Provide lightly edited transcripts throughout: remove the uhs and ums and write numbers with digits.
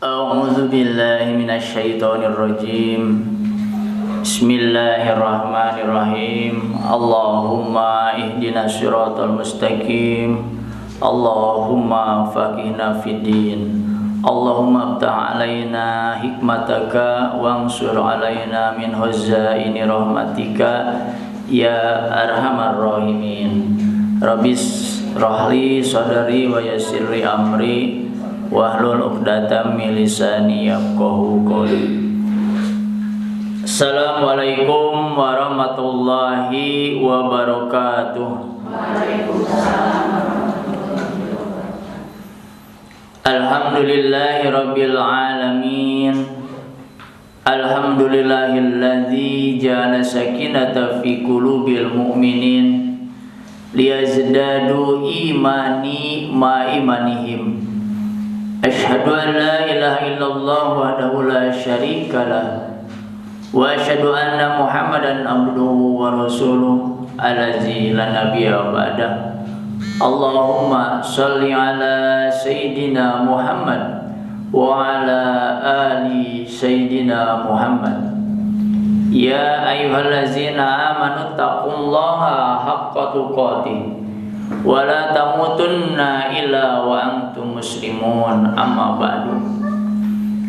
A'udzu billahi minasyaitonir rajim. Bismillahirrahmanirrahim. Allahumma ihdinas siratal mustaqim. Allahumma faqihna fiddin. Allahumma aftah alaina hikmataka wansur alaina min khazaini rahmatika ya arhamar rahimin. Rabbis rahli sadri wa yassirli amri wahlul 'uqdatam min lisani yafqahu qawli. Assalamualaikum warahmatullahi wabarakatuh. Alhamdulillahi rabbil alamin. Alhamdulillahilladzi ja'ala sakinata fi qulubil mu'minin liyazdadu imani ma imanihim. Asyhadu an la ilaha illallah wahdahu la syarikalah wa asyhadu anna Muhammadan abduhu wa rasuluh allazi la nabiyya ba'dah. Allahumma shalli ala sayyidina Muhammad wa ala ali sayyidina Muhammad. Ya ayyuhallazina amanu taqullaha haqqa tuqatih wa la tamutunna illa wa antum muslimun, amma ba'du.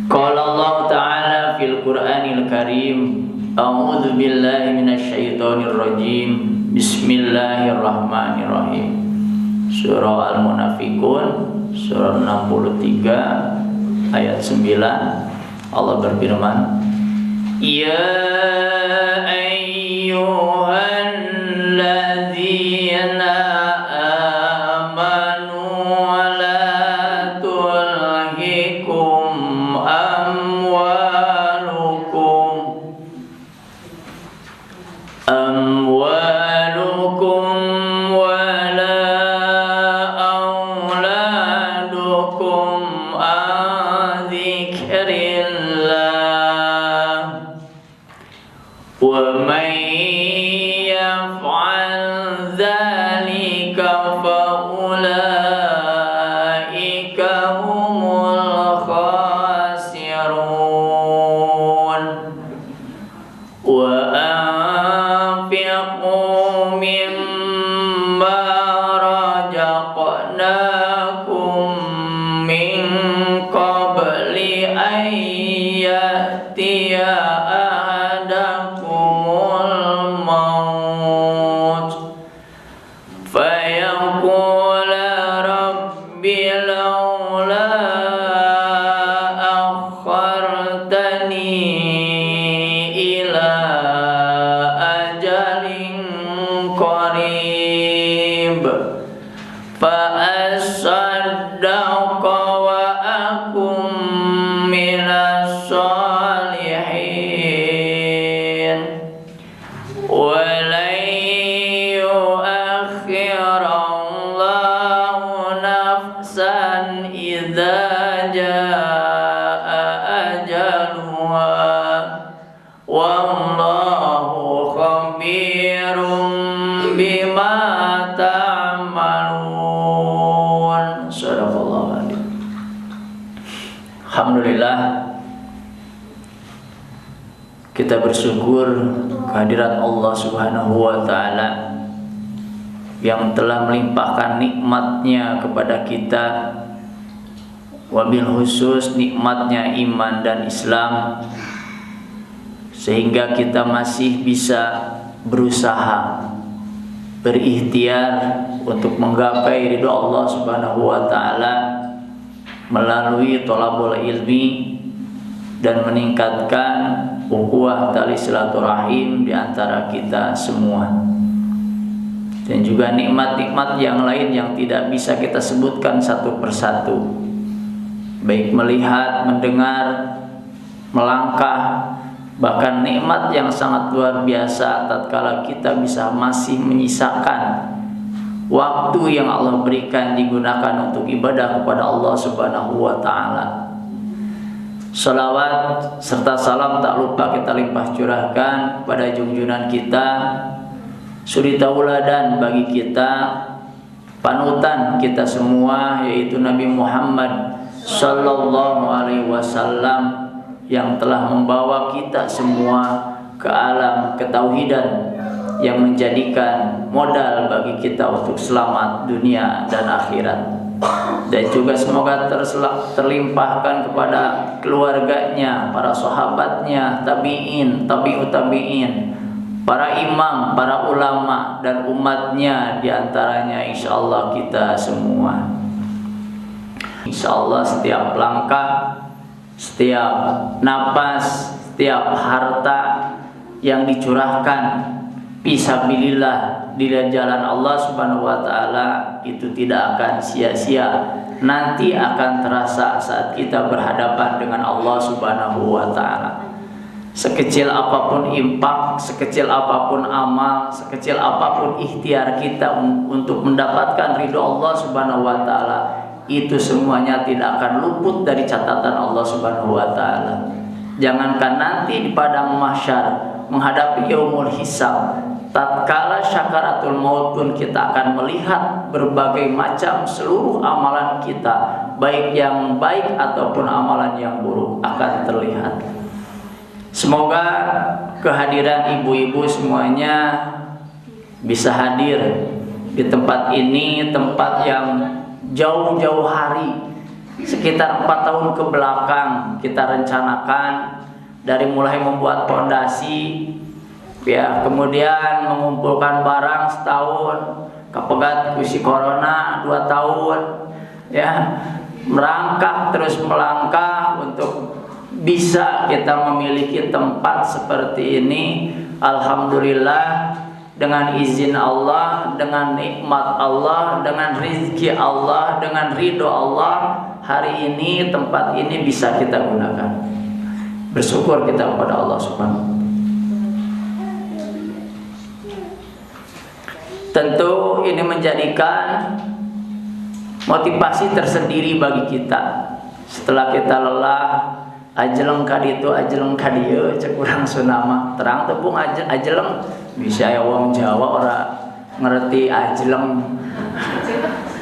Qala Allah ta'ala fil Qur'anil Karim, a'udzu billahi minasyaitonir rajim. Bismillahirrahmanirrahim. Surah Al-Munafiqun surah 63 ayat 9. Allah berfirman, ya ayyuhalladzina Alhamdulillah, kita bersyukur kehadirat Allah Subhanahu wa ta'ala yang telah melimpahkan nikmatnya kepada kita, wabil khusus nikmatnya iman dan Islam, sehingga kita masih bisa berusaha berikhtiar untuk menggapai ridho Allah Subhanahu wa ta'ala melalui thalabul ilmi dan meningkatkan ukhuwah tali silaturahim di antara kita semua, dan juga nikmat-nikmat yang lain yang tidak bisa kita sebutkan satu persatu, baik melihat, mendengar, melangkah, bahkan nikmat yang sangat luar biasa tatkala kita bisa masih menyisakan waktu yang Allah berikan digunakan untuk ibadah kepada Allah Subhanahu wa ta'ala. Salawat serta salam tak lupa kita limpah curahkan pada junjungan kita, suri tauladan bagi kita, panutan kita semua, yaitu Nabi Muhammad Sallallahu alaihi wasallam yang telah membawa kita semua ke alam ketauhidan yang menjadikan modal bagi kita untuk selamat dunia dan akhirat. Dan juga semoga terlimpahkan kepada keluarganya, para sahabatnya, tabi'in, tabi'ut tabi'in, para imam, para ulama dan umatnya, diantaranya insyaallah kita semua. Insyaallah setiap langkah, setiap napas, setiap harta yang dicurahkan fisabilillah di jalan Allah Subhanahu wa taala itu tidak akan sia-sia. Nanti akan terasa saat kita berhadapan dengan Allah Subhanahu wa taala. Sekecil apapun infak, sekecil apapun amal, sekecil apapun ikhtiar kita untuk mendapatkan ridho Allah Subhanahu wa taala, itu semuanya tidak akan luput dari catatan Allah Subhanahu wa taala. Jangankan nanti di padang mahsyar menghadapi yaumul hisab, tatkala syakaratul maut pun kita akan melihat berbagai macam seluruh amalan kita, baik yang baik ataupun amalan yang buruk akan terlihat. Semoga kehadiran ibu-ibu semuanya bisa hadir di tempat ini, tempat yang jauh-jauh hari, sekitar 4 tahun ke belakang kita rencanakan, dari mulai membuat fondasi, ya, kemudian mengumpulkan barang setahun, kepegat kusi corona 2 tahun, ya, merangkak terus melangkah untuk bisa kita memiliki tempat seperti ini. Alhamdulillah, dengan izin Allah, dengan nikmat Allah, dengan rizki Allah, dengan ridho Allah, hari ini tempat ini bisa kita gunakan. Bersyukur kita kepada Allah Subhanahu wa taala. Tentu ini menjadikan motivasi tersendiri bagi kita. Setelah kita lelah, ajeleng kaditu ajeleng kadieu, cek urang sunama, terang tepung ajeleng, bisa ya wong Jawa ora ngerti ajeleng.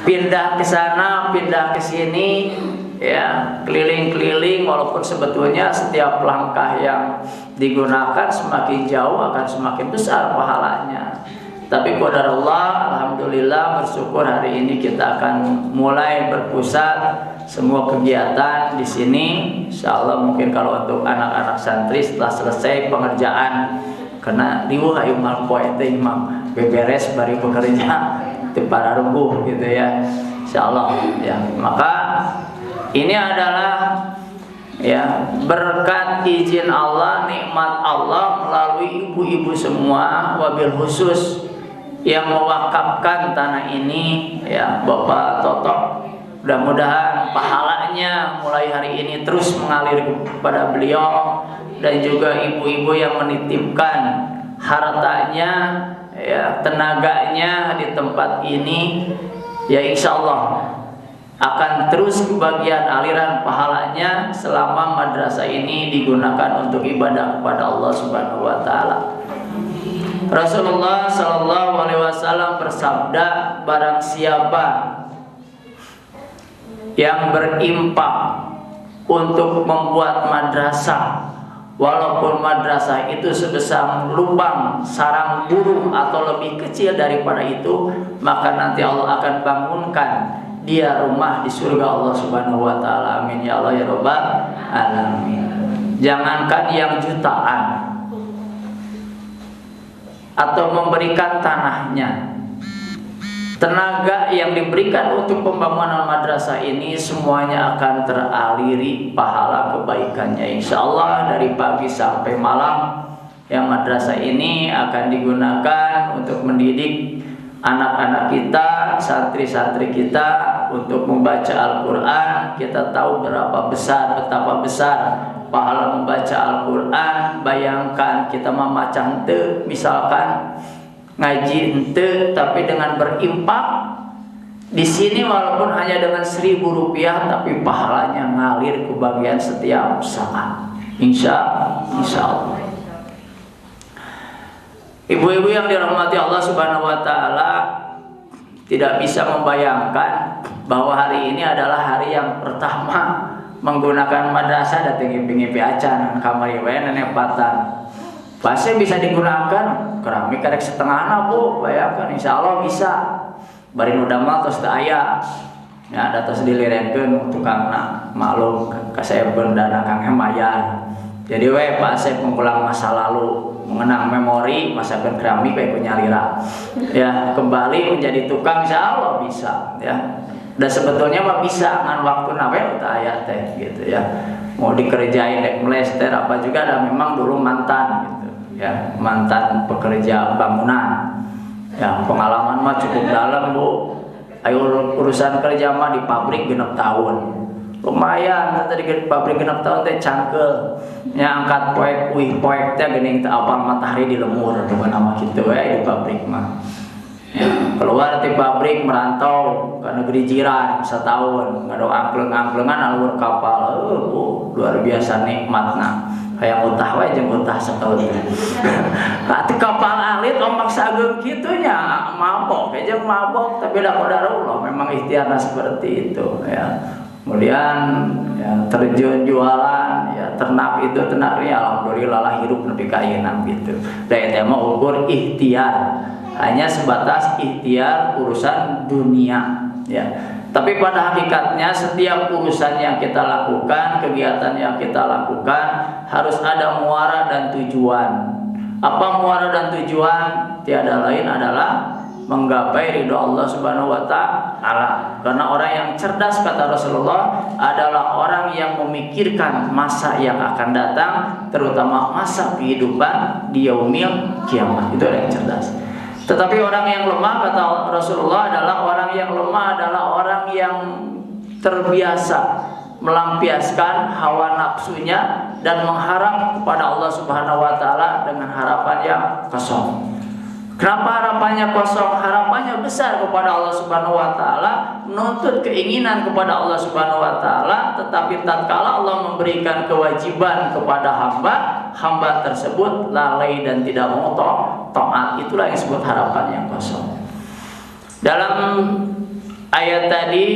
Pindah ke sana, pindah ke sini, ya, keliling-keliling, walaupun sebetulnya setiap langkah yang digunakan semakin jauh akan semakin besar pahalanya. Tapi qadarullah, alhamdulillah, bersyukur hari ini kita akan mulai berpusat semua kegiatan di sini. Insyaallah mungkin kalau untuk anak-anak santri setelah selesai pengerjaan, karena riweuh ayu mal poe teh imam beberes bari bekerja teu para rubuh gitu ya. Insyaallah ya. Maka ini adalah, ya, berkat izin Allah, nikmat Allah melalui ibu-ibu semua, wabil khusus yang mewakafkan tanah ini, ya, Bapak Toto. Mudah-mudahan pahalanya mulai hari ini terus mengalir kepada beliau, dan juga ibu-ibu yang menitipkan hartanya, ya, tenaganya di tempat ini, ya, insya Allah akan terus kebagian aliran pahalanya selama madrasah ini digunakan untuk ibadah kepada Allah Subhanahu wa taala. Rasulullah sallallahu alaihi wasallam bersabda, barang siapa yang berimpak untuk membuat madrasah, walaupun madrasah itu sebesar lubang sarang burung atau lebih kecil daripada itu, maka nanti Allah akan bangunkan dia rumah di surga Allah Subhanahu wa taala. Amin ya Allah ya rabbal alamin. Jangankan yang jutaan atau memberikan tanahnya, tenaga yang diberikan untuk pembangunan madrasah ini semuanya akan teraliri pahala kebaikannya. Insya Allah dari pagi sampai malam, yang madrasah ini akan digunakan untuk mendidik anak-anak kita, santri-santri kita untuk membaca Al-Quran. Kita tahu betapa besar pahala membaca Al-Quran. Bayangkan kita membaca ente, misalkan ngaji ente, tapi dengan berimpak di sini walaupun hanya dengan 1.000 rupiah, tapi pahalanya ngalir kebagian setiap saat. Insya Allah. Ibu-ibu yang dirahmati Allah Subhanahu wa taala, tidak bisa membayangkan bahwa hari ini adalah hari yang pertama menggunakan madrasah dan tinggi-tinggi acan kamari we nenepatan. Pasti bisa digunakan keramik karek setengahna Bu, bayangkan insyaallah bisa. Bari nu damel tos teu aya. Ya ada tos dilirenkeun tukangna maklum kasaebeun dana Kang Hemayan. Jadi we Pak Asep mengulang masa lalu, mengenang memori masakan keramik we nyalira. Ya, kembali menjadi tukang insyaallah bisa ya. Dan sebetulnya mah bisa ngan waktu nawe teu aya teh gitu ya. Mau dikerjain dek melester apa juga ada memang dulu mantan gitu. Ya, mantan pekerja bangunan. Ya, pengalaman mah cukup dalam Bu. Ayo urusan kerja mah di pabrik 6 tahun. Lumayan tadi di pabrik 6 tahun teh cangkel. Nya angkat poek teh geuning teh apal matahari di lemur bukan nama kitu we di pabrik mah. Ya, keluar di pabrik merantau ke negeri jiran setahun ngado angkleng-angklengan alur kapal. Bu, luar biasa nikmatna. Kayak utah wae jeung utah setahun. Atuh kapal alit ombak sageung kitu nya mabok jeung mabok tapi da qadarullah memang ikhtiarna seperti itu ya. Kemudian ya, terjun jualan ya ternak itu ternaknya alhamdulillah lah hidup nepi ka ayeuna gitu. Da eta mah ukur ikhtiar. Hanya sebatas ikhtiar urusan dunia ya. Tapi pada hakikatnya setiap urusan yang kita lakukan, kegiatan yang kita lakukan harus ada muara dan tujuan. Apa muara dan tujuan? Tiada lain adalah menggapai ridho Allah Subhanahu wa taala. Karena orang yang cerdas kata Rasulullah adalah orang yang memikirkan masa yang akan datang, terutama masa kehidupan di yaumil kiamat. Itu orang yang cerdas. Tetapi orang yang lemah kata Rasulullah adalah orang yang lemah adalah orang yang terbiasa melampiaskan hawa nafsunya dan mengharap kepada Allah Subhanahu wa taala dengan harapan yang kosong. Kenapa harapannya kosong? Harapannya besar kepada Allah Subhanahu wa taala, menuntut keinginan kepada Allah Subhanahu wa taala, tetapi tatkala Allah memberikan kewajiban kepada hamba tersebut lalai dan tidak mau taat. Itulah yang disebut harapan yang kosong. Dalam ayat tadi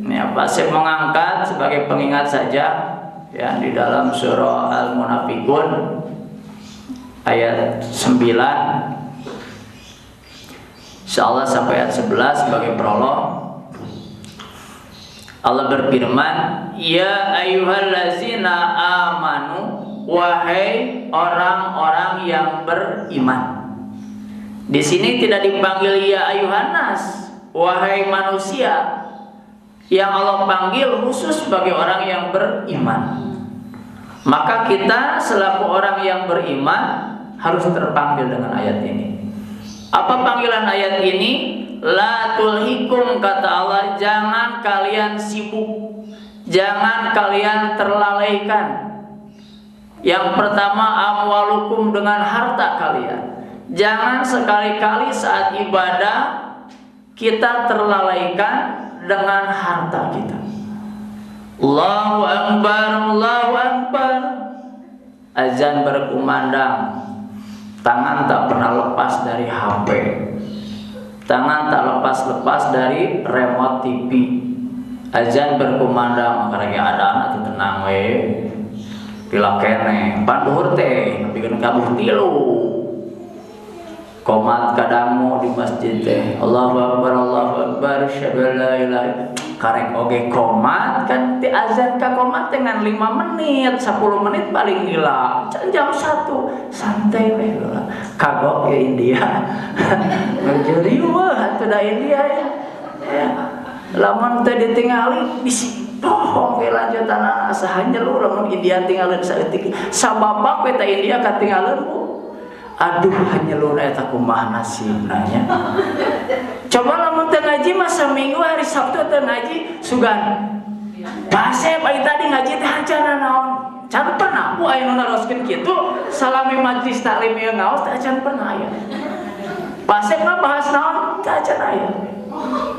ya, Pak Syekh mengangkat sebagai pengingat saja ya di dalam surah Al-Munafiqun ayat 9 insyaallah sampai ayat 11 sebagai prolog. Allah berfirman, ya ayyuhallazina amanu, wahai orang-orang yang beriman. Di sini tidak dipanggil ya ayyuhannas, wahai manusia. Yang Allah panggil khusus bagi orang yang beriman. Maka kita selaku orang yang beriman harus terpanggil dengan ayat ini. Apa panggilan ayat ini? La tulhikum kata Allah, jangan kalian sibuk, jangan kalian terlalaikan. Yang pertama amwalukum dengan harta kalian. Jangan sekali-kali saat ibadah kita terlalaikan dengan harta kita. Allahu Akbar, Allahu Akbar. Azan berkumandang. Tangan tak pernah lepas dari HP. Tangan tak lepas-lepas dari remote TV. Azan berkumandang, makanya ada anak itu tenang we. Dilakene, panduhur teh, bikin kabuh tilu. Komat kadamu di masjid teh. Allahu Akbar, Allahu Akbar, syahadu la ilaha illallah. Karek oge komat kan ti azan ka komat dengan 5 menit, 10 menit paling gila. Jam 1 santai we lah. Kagok ya India. Menjadi wah atuh da India ya. Ya. Lamun teh ditingali bisi pohong ke lanjutan asa hanjelu lamun India tinggalin saeutik. Sababak we ta India katinggalin Bu. Aduh hanyeluna eta kumaha nasibna nya. Coba lamun teu ngaji mah saminggu hari Sabtu teu ngaji sugan. Pasep aya tadi ngaji teh hancana naon? Can pernah Bu aya nu naroskeun kitu salami majlis taklim ieu ngaos teh can pernah aya. Pasep mah bahas naon? Teh can aya.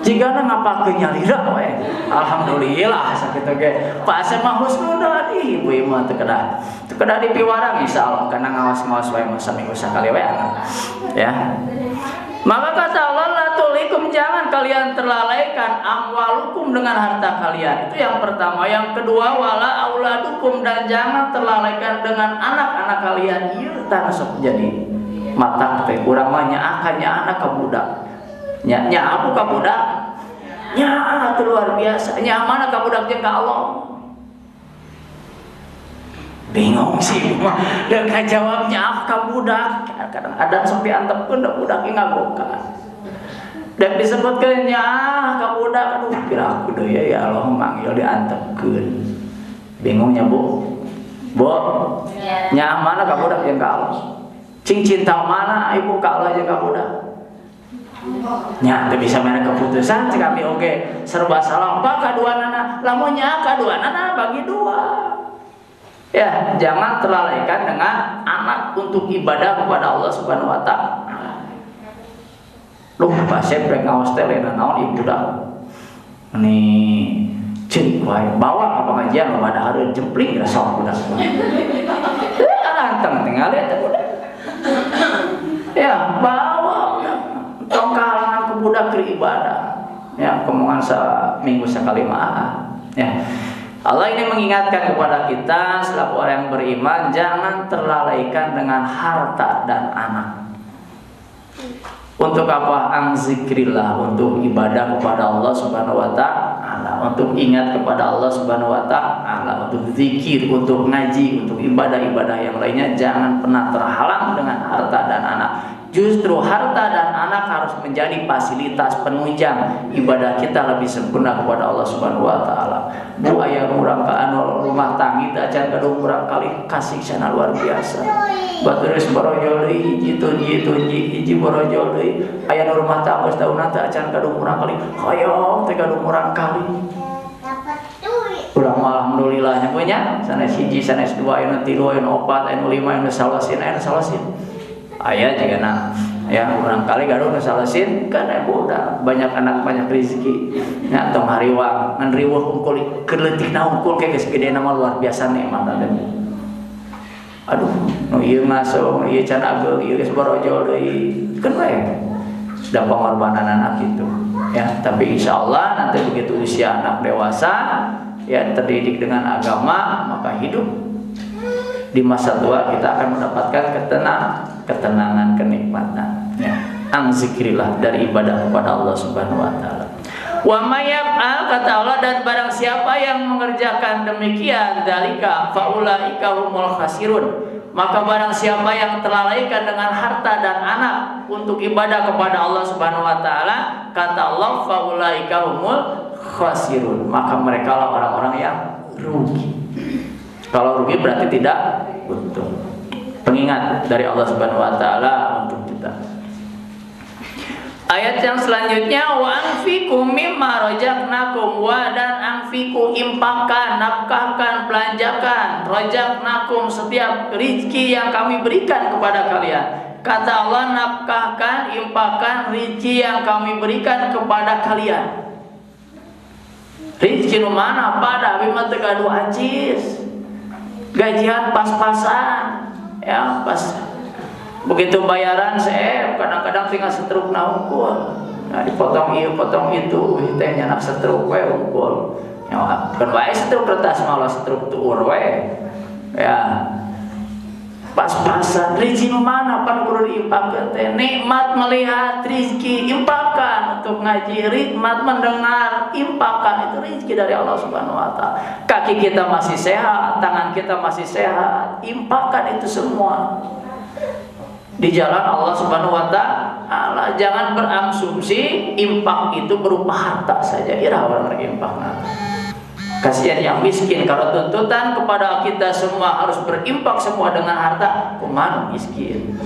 Jigana ngapakeun nyalira we. Alhamdulillah sakitu ge. Pasep mah husnudzon ibu mah teu kedah. Teu kedah dipiwarang insyaallah kana ngaos-ngaos wae mah saminggu sakali we. Ya. Maka kata Allah la tulikum jangan kalian terlalaikan amwalukum dengan harta kalian. Itu yang pertama. Yang kedua, wala auladukum, dan jangan terlalaikan dengan anak-anak kalian. Ieu tah sok jadi mata teh urang mah nyaahkannya anak ka budak. Nya abu ka budak. Nya luar biasa. Nya mana ka budak jeung ka Allah. Bingung sih mah dan jawabnya ka budak. Kadang-kadang sok diantepkeun da budak ge ngagokan. Dan disebutkannya ka budak, aduh pira aku deui ya Allah manggil diantepkeun. Bingungnya Bu? Nya mana ka budak jeung ka Allah? Cing cinta mana ibu ka Allah jeung ka budak? Nya teu bisa mere keputusan cek kami oge serba salah pak kaduanana, lamun nya kaduanana bagi dua. Ya, jangan terlalaikan dengan anak untuk ibadah kepada Allah Subhanahu wa taala. Loh, Pak Syekh rek ngaos teh lena naon ibu dah. Nih, ceurik wae bawa ka pengajian lo ada hareun jempling da sok budak. Anteng tinggal eta budak. Ya, bawa tong kalangan ke budak keur ibadah. Ya, komongan minggu sakali mah. Ya. Allah ini mengingatkan kepada kita selaku orang yang beriman, jangan terlalaikan dengan harta dan anak. Untuk apa? Zikrillah, untuk ibadah kepada Allah Subhanahu wa taala, untuk ingat kepada Allah Subhanahu wa taala, untuk zikir, untuk ngaji, untuk ibadah-ibadah yang lainnya, jangan pernah terhalang dengan harta dan anak. Justru harta dan anak harus menjadi fasilitas penunjang ibadah kita lebih sempurna kepada Allah Subhanahu wa taala. Bu aya urang ka anu rumah tangga teh acan kadung urang kali kasih sana luar biasa. Batureus borojol deui hiji borojol deui. Aya nu rumah tangga geus daunna teh acan kadung urang kali. Hoyong teh kadung urang kali. Urang alhamdulillahnya punya sanes hiji sanes dua aya nu 3 aya nu 4 aya nu 5 aya nu 19. Ayah juga ya barangkali gaduh kesalahin karena budak banyak anak banyak rezeki nya tong hariwang ngan riweuh unggul keleutikna unggul kayak segede nama luar biasa nikmat ada. Aduh nu ieu masuk ieu can agel ieu geus borojol deui kan bae da pengorbanan anak itu ya, tapi insyaallah nanti begitu usia anak dewasa ya terdidik dengan agama maka hidup di masa tua kita akan mendapatkan ketenangan, kenikmatan. Ya. Zikrillah dari ibadah kepada Allah Subhanahu wa taala. Wa may yaf'al, kata Allah, dan barang siapa yang mengerjakan demikian dalika faulaika humul khasirun, maka barang siapa yang terlalaikan dengan harta dan anak untuk ibadah kepada Allah Subhanahu wa taala, kata Allah faulaika humul khasirun, maka mereka lah orang-orang yang rugi. Kalau rugi berarti tidak untung. Pengingat dari Allah Subhanahu wa taala untuk kita. Ayat yang selanjutnya wa anfiqu mimma razaqnakum, wa dan anfiqu impakkan, nafkahkan, belanjakan, razaqnakum setiap rezeki yang kami berikan kepada kalian. Kata Allah nafkahkan, impakkan rezeki yang kami berikan kepada kalian. Rezeki nu mana pada abi mah teu gaduh acis. Gajian pas-pasan ya, pas begitu bayaran kadang-kadang tinggal setruk na unggul, nah dipotong ieu potong itu teh nyanak setruk we unggul ya, kan wae setruk kertas malah setruk tuur we ya, pas-pasan. Rezeki mana pan kudu diimpakkeun teh, nikmat melihat rezeki impakkan untuk ngaji, nikmat mendengar impakkan, itu rezeki dari Allah Subhanahu wa taala. Kaki kita masih sehat, tangan kita masih sehat, impakkan itu semua di jalan Allah Subhanahu wa taala. Jangan berasumsi impak itu berupa harta saja, ira orang impakna. Kasihan yang miskin, kalau tuntutan kepada kita semua harus berimpak semua dengan harta, kumaha miskin.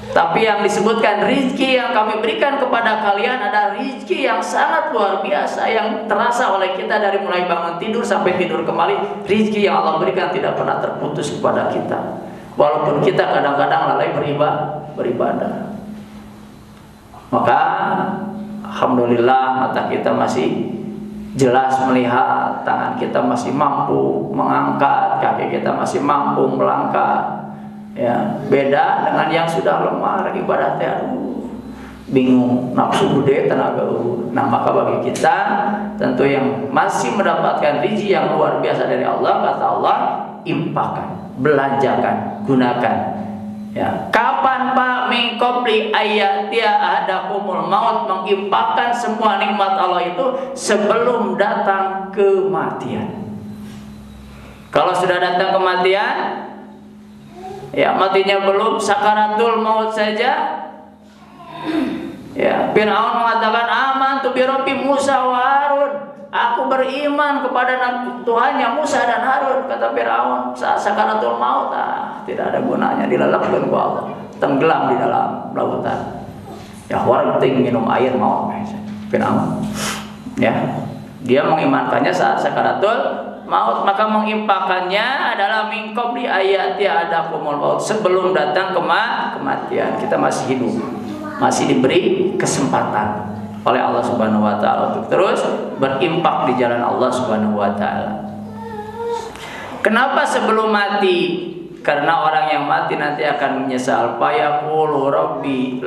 Tapi yang disebutkan rizki yang kami berikan kepada kalian adalah rizki yang sangat luar biasa, yang terasa oleh kita dari mulai bangun tidur sampai tidur kembali. Rizki yang Allah berikan tidak pernah terputus kepada kita, walaupun kita kadang-kadang lalai beribadah. Maka alhamdulillah mata kita masih jelas melihat, tangan kita masih mampu mengangkat, kaki kita masih mampu melangkah. Ya, beda dengan yang sudah lemah ibadah teh. bingung, nafsu gede, tenaga urut. Nah, maka bagi kita tentu yang masih mendapatkan rezeki yang luar biasa dari Allah, kata Allah, infakkan, belanjakan, gunakan. Ya, kapan Pak min qabli ayatia ahadakumul maut, menginfakkan semua nikmat Allah itu sebelum datang kematian. Kalau sudah datang kematian, ya matinya belum, sakaratul maut saja. Ya, Fir'aun mengatakan amantu bi rabbi Musa wa Harun. Aku beriman kepada Tuhannya Musa dan Harun, kata Fir'aun. Saat sakaratul maut, tidak ada gunanya, dilelapkan ku Allah, tenggelam di dalam lautan. Ya, warting minum air maut Fir'aun. Ya, dia mengimankannya saat sakaratul maut, maka mengimpakannya adalah min qabli ayati adakumul maut, sebelum datang kematian. Kita masih hidup, masih diberi kesempatan oleh Allah Subhanahu wa taala untuk terus berimpak di jalan Allah Subhanahu wa taala. Kenapa sebelum mati? Karena orang yang mati nanti akan menyesal. Fayaqulu rabbi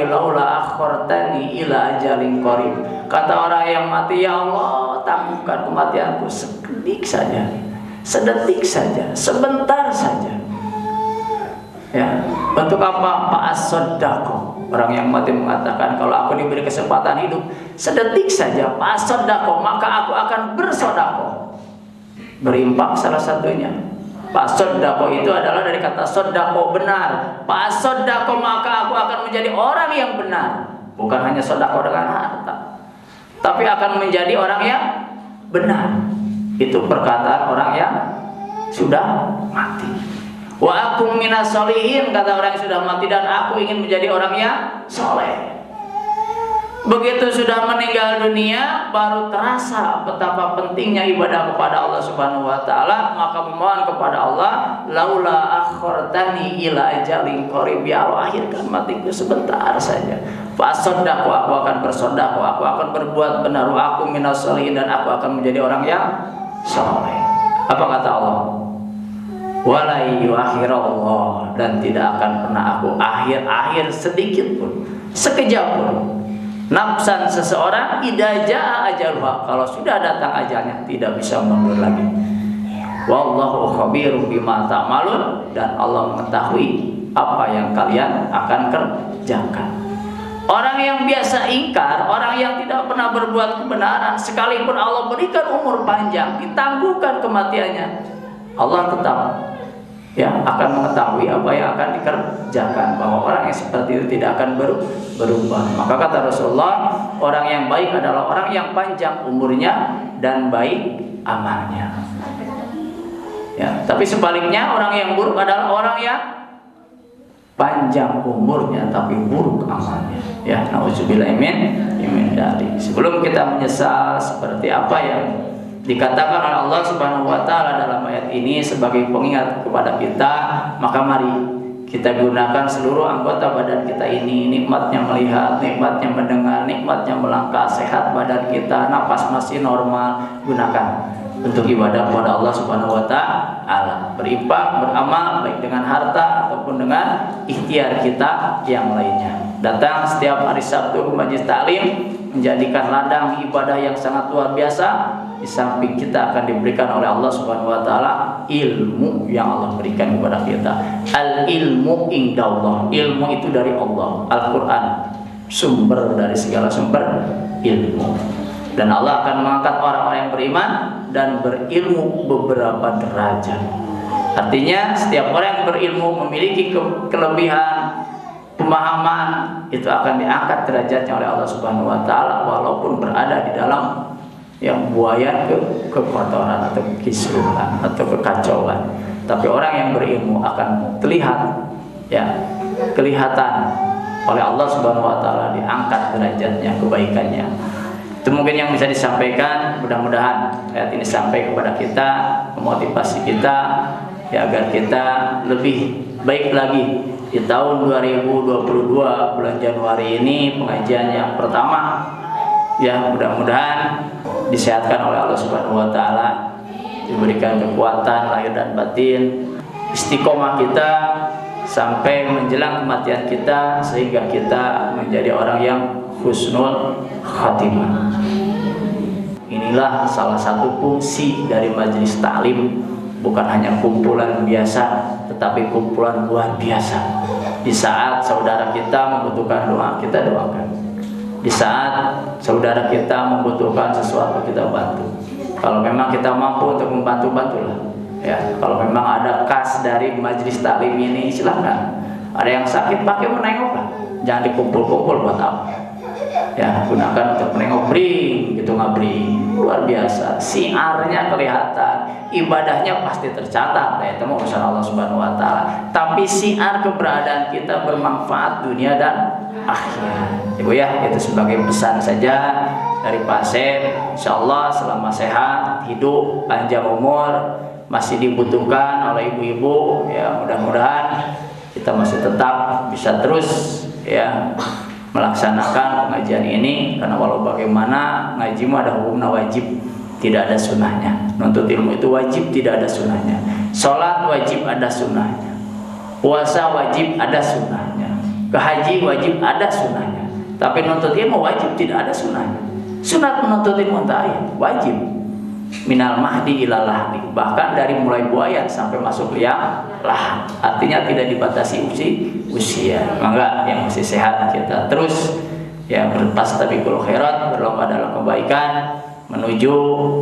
laula akhartani ila ajalin qarib. Kata orang yang mati, ya Allah, tangguhkan kematianku sekedik saja, sedetik saja, sebentar saja. Ya, untuk apa? Fa'asaddaqo. Orang yang mati mengatakan, kalau aku diberi kesempatan hidup sedetik saja, fa'asaddaqo, maka aku akan bersodako. Berimpak salah satunya. Fa'asaddaqo itu adalah dari kata sodako, benar. Fa'asaddaqo, maka aku akan menjadi orang yang benar. Bukan hanya sodako dengan harta, tapi akan menjadi orang yang benar. Itu perkataan orang yang sudah mati. Wa akum minas solihin, kata orang yang sudah mati, dan aku ingin menjadi orang yang soleh. Begitu sudah meninggal dunia, baru terasa betapa pentingnya ibadah kepada Allah Subhanahu wa taala. Maka memohon kepada Allah, laula akhartani ila ajalin qarib, ya Allah, akhirkan matiku sebentar saja. Fasaddaqu, aku akan bersedekah, aku akan berbuat benar. Wa akum minas solihin, dan aku akan menjadi orang yang soleh. Apa kata Allah? Walai yuakhirallah, dan tidak akan pernah aku akhir sedikit pun, sekejap pun. Nafsan seseorang idza jaa ajaluha, kalau sudah datang ajalnya tidak bisa mundur lagi. Wallahu khabirum bima ta'malun, dan Allah mengetahui apa yang kalian akan kerjakan. Orang yang biasa ingkar, orang yang tidak pernah berbuat kebenaran, sekalipun Allah berikan umur panjang, ditangguhkan kematiannya, Allah tetap akan mengetahui apa yang akan dikerjakan, bahwa orang yang seperti itu tidak akan berubah. Maka kata Rasulullah, orang yang baik adalah orang yang panjang umurnya dan baik amalnya. Ya, tapi sebaliknya orang yang buruk adalah orang yang panjang umurnya tapi buruk amalnya. Ya, nauzubillah min dzalik. Sebelum kita menyesal seperti apa yang dikatakan oleh Allah Subhanahu wa taala dalam ayat ini sebagai pengingat kepada kita, maka mari kita gunakan seluruh anggota badan kita ini, nikmatnya melihat, nikmatnya mendengar, nikmatnya melangkah, sehat badan kita, napas masih normal, gunakan untuk ibadah kepada Allah Subhanahu wa taala, berinfak, beramal baik dengan harta ataupun dengan ikhtiar kita yang lainnya. Datang setiap hari Sabtu ke majelis taklim, menjadikan ladang ibadah yang sangat luar biasa. Di samping kita akan diberikan oleh Allah Subhanahu wa taala ilmu yang Allah berikan kepada kita. Al ilmu indallah, ilmu itu dari Allah. Al-Qur'an sumber dari segala sumber ilmu. Dan Allah akan mengangkat orang-orang yang beriman dan berilmu beberapa derajat. Artinya setiap orang yang berilmu memiliki kelebihan pemahaman, itu akan diangkat derajatnya oleh Allah Subhanahu wa taala walaupun berada di dalam yang buaya kekotoran atau kisruhan atau kekacauan. Tapi orang yang berilmu akan kelihatan oleh Allah Subhanahu wa taala, diangkat derajatnya, kebaikannya. Itu mungkin yang bisa disampaikan. Mudah-mudahan ayat ini sampai kepada kita, memotivasi kita agar kita lebih baik lagi di tahun 2022 bulan Januari ini, pengajian yang pertama. Mudah-mudahan disehatkan oleh Allah Subhanahu wa taala, diberikan kekuatan lahir dan batin, istiqomah kita sampai menjelang kematian kita, sehingga kita menjadi orang yang husnul khatimah. Inilah salah satu fungsi dari majelis taklim, bukan hanya kumpulan biasa, tetapi kumpulan luar biasa. Di saat saudara kita membutuhkan doa, kita doakan. Di saat saudara kita membutuhkan sesuatu, kita bantu. Kalau memang kita mampu untuk membantu, bantulah. Ya, kalau memang ada kas dari majelis taklim ini, silakan. Ada yang sakit, pakai menengok, jangan dikumpul-kumpul buat apa. Ya, gunakan untuk menengok, bring gitu, ngabring. Luar biasa, siarnya kelihatan, ibadahnya pasti tercatat, ya, itu urusan Allah Subhanahu wa taala. Tapi siar keberadaan kita bermanfaat dunia dan akhirat. Ibu ya, itu sebagai pesan saja dari Pak Asep. Insyaallah selama sehat, hidup, panjang umur, masih dibutuhkan oleh ibu-ibu, ya mudah-mudahan kita masih tetap bisa terus ya melaksanakan pengajian ini, karena walau bagaimana ngaji mah ada hukumnya wajib, tidak ada sunnahnya. Nuntut ilmu itu wajib, tidak ada sunnahnya. Sholat wajib, ada sunnahnya. Puasa wajib, ada sunnahnya. Ke haji wajib, ada sunnahnya. Tapi nuntut ilmu wajib, tidak ada sunnahnya. Sunat menuntut ilmu ta'ayyan wajib. Minal mahdi ilal lahdi, bahkan dari mulai buaya sampai masuk liang lahat. Artinya tidak dibatasi usia. Maka yang masih sehat kita terus ya berfastabiqul khairat, berlomba dalam kebaikan menuju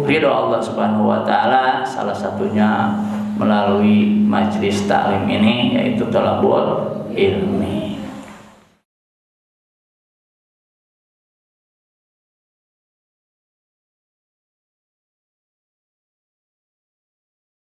ridho Allah Subhanahu wa taala, salah satunya melalui majelis taklim ini, yaitu thalabul ilmi.